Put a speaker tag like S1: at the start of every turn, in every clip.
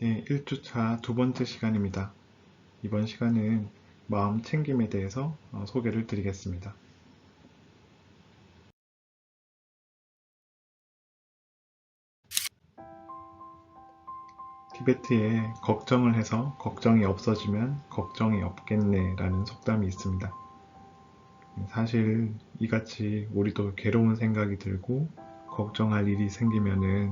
S1: 네, 1주차 두 번째 시간입니다. 이번 시간은 마음 챙김에 대해서 소개를 드리겠습니다. 티베트에 걱정을 해서 걱정이 없어지면 걱정이 없겠네 라는 속담이 있습니다. 사실 이같이 우리도 괴로운 생각이 들고 걱정할 일이 생기면은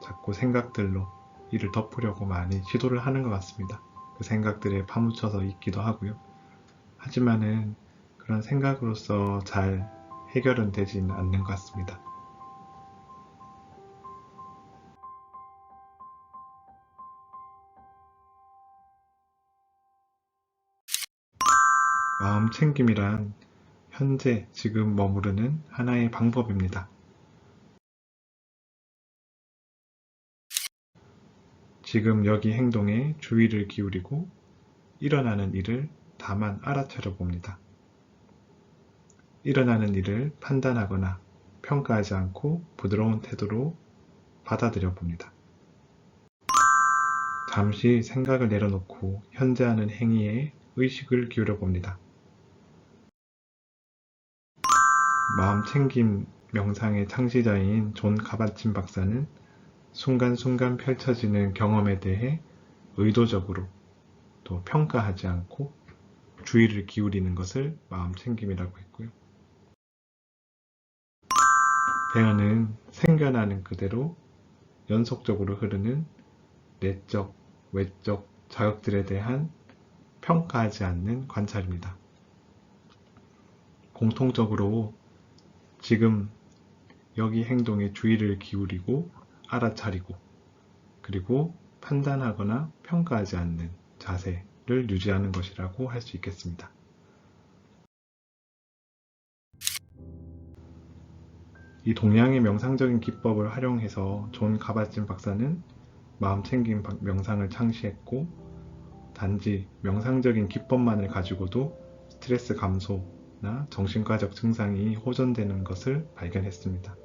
S1: 자꾸 생각들로 이를 덮으려고 많이 시도를 하는 것 같습니다. 그 생각들에 파묻혀서 있기도 하고요. 하지만은 그런 생각으로서 잘 해결은 되지는 않는 것 같습니다. 마음 챙김이란 현재 지금 머무르는 하나의 방법입니다. 지금 여기 행동에 주의를 기울이고 일어나는 일을 다만 알아차려 봅니다. 일어나는 일을 판단하거나 평가하지 않고 부드러운 태도로 받아들여 봅니다. 잠시 생각을 내려놓고 현재 하는 행위에 의식을 기울여 봅니다. 마음챙김 명상의 창시자인 존 카바친 박사는 순간순간 펼쳐지는 경험에 대해 의도적으로 또 평가하지 않고 주의를 기울이는 것을 마음챙김이라고 했고요. 대화는 생겨나는 그대로 연속적으로 흐르는 내적, 외적 자극들에 대한 평가하지 않는 관찰입니다. 공통적으로 지금 여기 행동에 주의를 기울이고 알아차리고 그리고 판단하거나 평가하지 않는 자세를 유지하는 것이라고 할 수 있겠습니다. 이 동양의 명상적인 기법을 활용해서 존 카바진 박사는 마음챙김 명상을 창시했고 단지 명상적인 기법만을 가지고도 스트레스 감소나 정신과적 증상이 호전되는 것을 발견했습니다.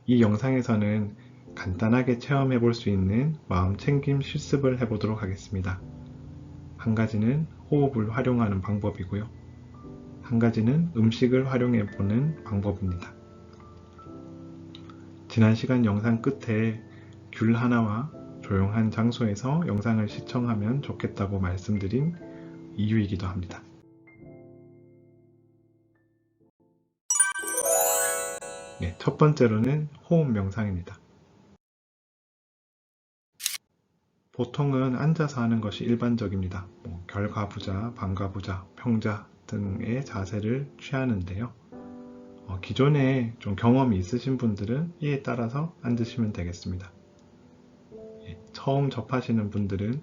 S1: 이 영상에서는 간단하게 체험해 볼 수 있는 마음챙김 실습을 해보도록 하겠습니다. 한 가지는 호흡을 활용하는 방법이고요. 한 가지는 음식을 활용해 보는 방법입니다. 지난 시간 영상 끝에 귤 하나와 조용한 장소에서 영상을 시청하면 좋겠다고 말씀드린 이유이기도 합니다. 네, 첫 번째로는 호흡 명상입니다. 보통은 앉아서 하는 것이 일반적입니다. 결과부자, 반가부자, 평자 등의 자세를 취하는데요. 기존에 좀 경험이 있으신 분들은 이에 따라서 앉으시면 되겠습니다. 처음 접하시는 분들은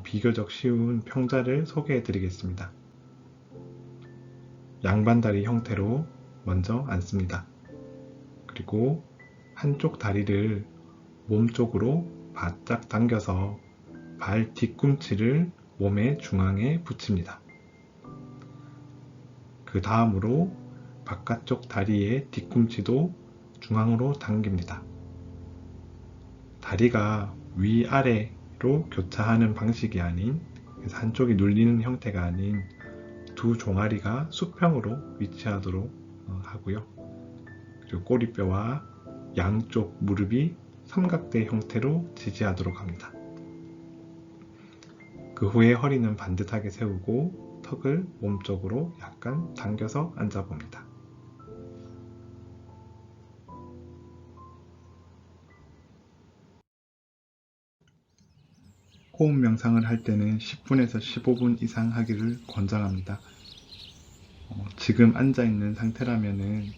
S1: 비교적 쉬운 평자를 소개해 드리겠습니다. 양반다리 형태로 먼저 앉습니다. 그리고 한쪽 다리를 몸쪽으로 바짝 당겨서 발 뒤꿈치를 몸의 중앙에 붙입니다. 그 다음으로 바깥쪽 다리의 뒤꿈치도 중앙으로 당깁니다. 다리가 위아래로 교차하는 방식이 아닌, 그래서 한쪽이 눌리는 형태가 아닌 두 종아리가 수평으로 위치하도록 하고요. 그리고 꼬리뼈와 양쪽 무릎이 삼각대 형태로 지지하도록 합니다. 그 후에 허리는 반듯하게 세우고 턱을 몸쪽으로 약간 당겨서 앉아봅니다. 호흡 명상을 할 때는 10분에서 15분 이상 하기를 권장합니다. 지금 앉아있는 상태라면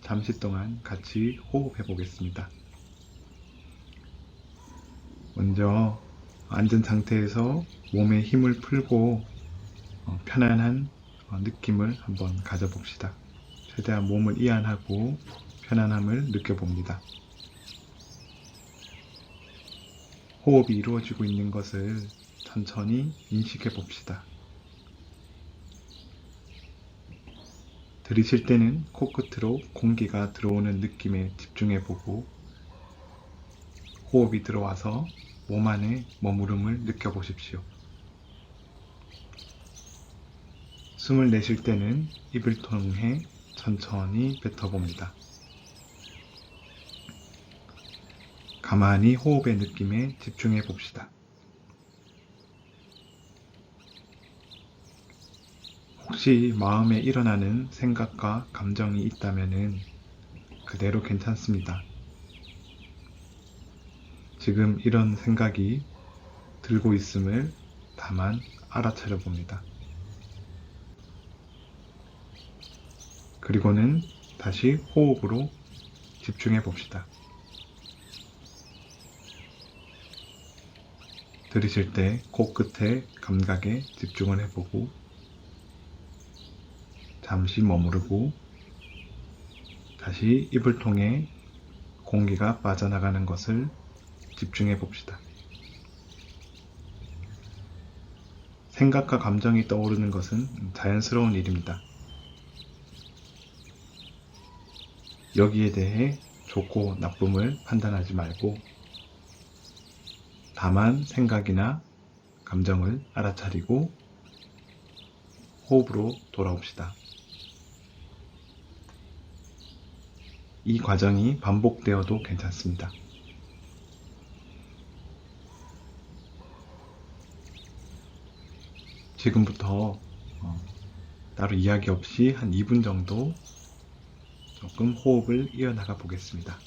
S1: 잠시 동안 같이 호흡해 보겠습니다. 먼저 앉은 상태에서 몸에 힘을 풀고 편안한 느낌을 한번 가져봅시다. 최대한 몸을 이완하고 편안함을 느껴봅니다. 호흡이 이루어지고 있는 것을 천천히 인식해 봅시다. 들이쉴 때는 코끝으로 공기가 들어오는 느낌에 집중해보고 호흡이 들어와서 몸 안에 머무름을 느껴보십시오. 숨을 내쉴 때는 입을 통해 천천히 뱉어봅니다. 가만히 호흡의 느낌에 집중해 봅시다. 혹시 마음에 일어나는 생각과 감정이 있다면 그대로 괜찮습니다. 지금 이런 생각이 들고 있음을 다만 알아차려 봅니다. 그리고는 다시 호흡으로 집중해 봅시다. 들이쉴 때 코끝의 감각에 집중을 해보고 잠시 머무르고 다시 입을 통해 공기가 빠져나가는 것을 집중해 봅시다. 생각과 감정이 떠오르는 것은 자연스러운 일입니다. 여기에 대해 좋고 나쁨을 판단하지 말고 다만 생각이나 감정을 알아차리고 호흡으로 돌아옵시다. 이 과정이 반복되어도 괜찮습니다. 지금부터 따로 이야기 없이 한 2분 정도 조금 호흡을 이어나가 보겠습니다.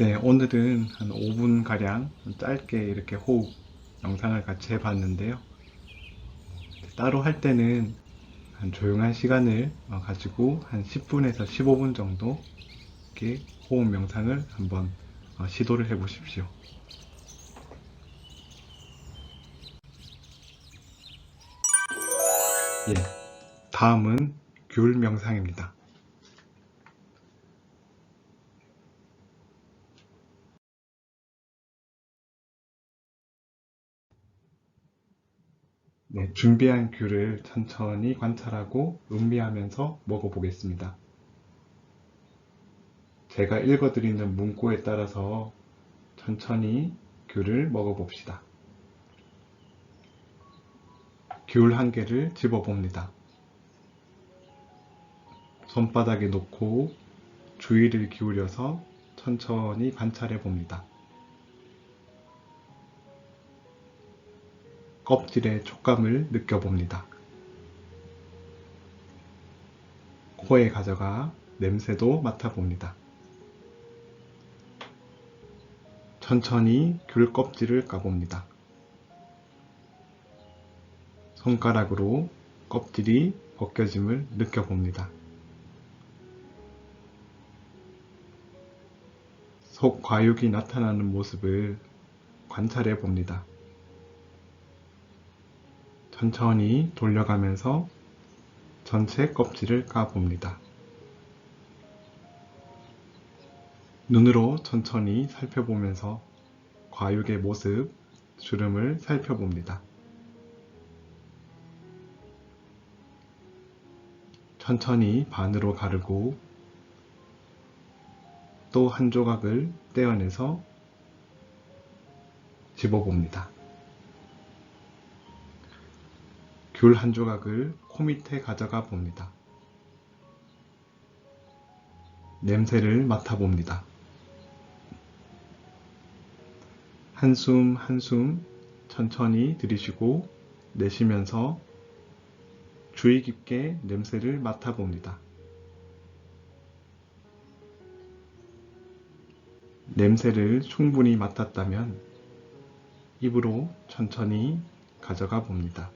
S1: 네, 오늘은 한 5분가량 짧게 이렇게 호흡 영상을 같이 해봤는데요. 따로 할 때는 한 조용한 시간을 가지고 한 10분에서 15분 정도 이렇게 호흡 명상을 한번 시도를 해 보십시오. 예, 다음은 귤 명상입니다. 네, 준비한 귤을 천천히 관찰하고 음미하면서 먹어보겠습니다. 제가 읽어드리는 문구에 따라서 천천히 귤을 먹어봅시다. 귤 한 개를 집어봅니다. 손바닥에 놓고 주의를 기울여서 천천히 관찰해 봅니다. 껍질의 촉감을 느껴봅니다. 코에 가져가 냄새도 맡아봅니다. 천천히 귤 껍질을 까봅니다. 손가락으로 껍질이 벗겨짐을 느껴봅니다. 속 과육이 나타나는 모습을 관찰해 봅니다. 천천히 돌려가면서 전체 껍질을 까봅니다. 눈으로 천천히 살펴보면서 과육의 모습, 주름을 살펴봅니다. 천천히 반으로 가르고 또 한 조각을 떼어내서 집어봅니다. 귤 한 조각을 코 밑에 가져가 봅니다. 냄새를 맡아봅니다. 한숨 한숨 천천히 들이쉬고 내쉬면서 주의 깊게 냄새를 맡아봅니다. 냄새를 충분히 맡았다면 입으로 천천히 가져가 봅니다.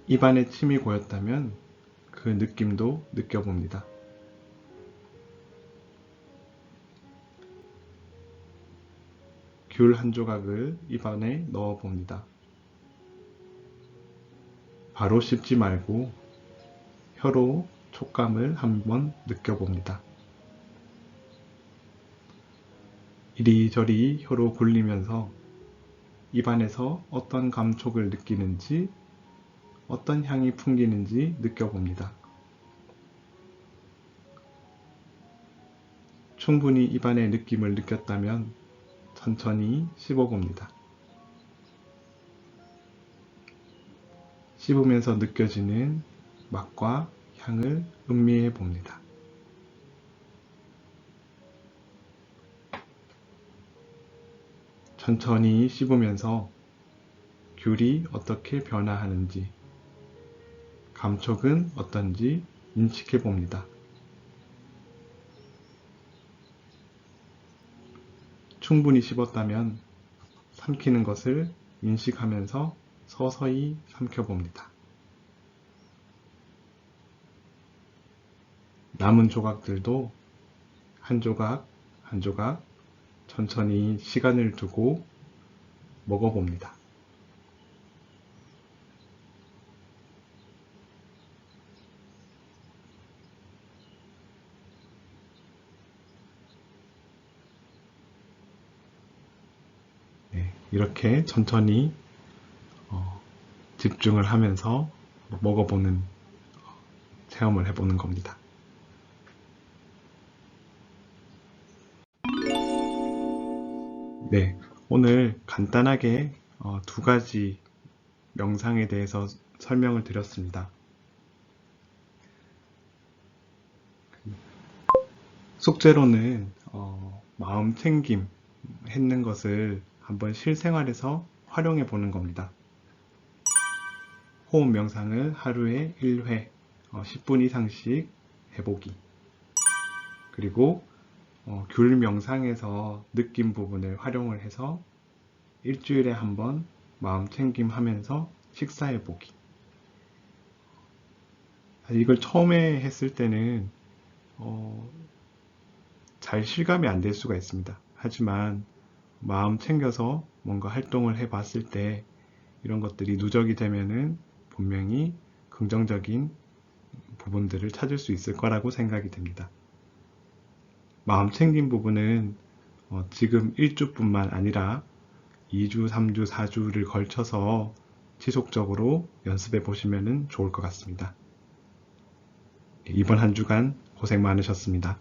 S1: 입안에 침이 고였다면 그 느낌도 느껴봅니다. 귤 한 조각을 입안에 넣어 봅니다. 바로 씹지 말고 혀로 촉감을 한번 느껴봅니다. 이리저리 혀로 굴리면서 입안에서 어떤 감촉을 느끼는지, 어떤 향이 풍기는지 느껴봅니다. 충분히 입안의 느낌을 느꼈다면 천천히 씹어봅니다. 씹으면서 느껴지는 맛과 향을 음미해 봅니다. 천천히 씹으면서 귤이 어떻게 변화하는지, 감촉은 어떤지 인식해 봅니다. 충분히 씹었다면 삼키는 것을 인식하면서 서서히 삼켜봅니다. 남은 조각들도 한 조각 한 조각 천천히 시간을 두고 먹어봅니다. 네, 이렇게 천천히 집중을 하면서 먹어보는 체험을 해보는 겁니다. 네, 오늘 간단하게 두 가지 명상에 대해서 설명을 드렸습니다. 숙제로는 마음 챙김 했는 것을 한번 실생활에서 활용해 보는 겁니다. 호흡 명상을 하루에 1회 10분 이상씩 해보기. 그리고 귤 명상에서 느낀 부분을 활용을 해서 일주일에 한 번 마음 챙김 하면서 식사해 보기. 이걸 처음에 했을 때는 잘 실감이 안 될 수가 있습니다. 하지만 마음 챙겨서 뭔가 활동을 해 봤을 때 이런 것들이 누적이 되면은 분명히 긍정적인 부분들을 찾을 수 있을 거라고 생각이 됩니다. 마음 챙긴 부분은 지금 1주뿐만 아니라 2주, 3주, 4주를 걸쳐서 지속적으로 연습해 보시면 좋을 것 같습니다. 이번 한 주간 고생 많으셨습니다.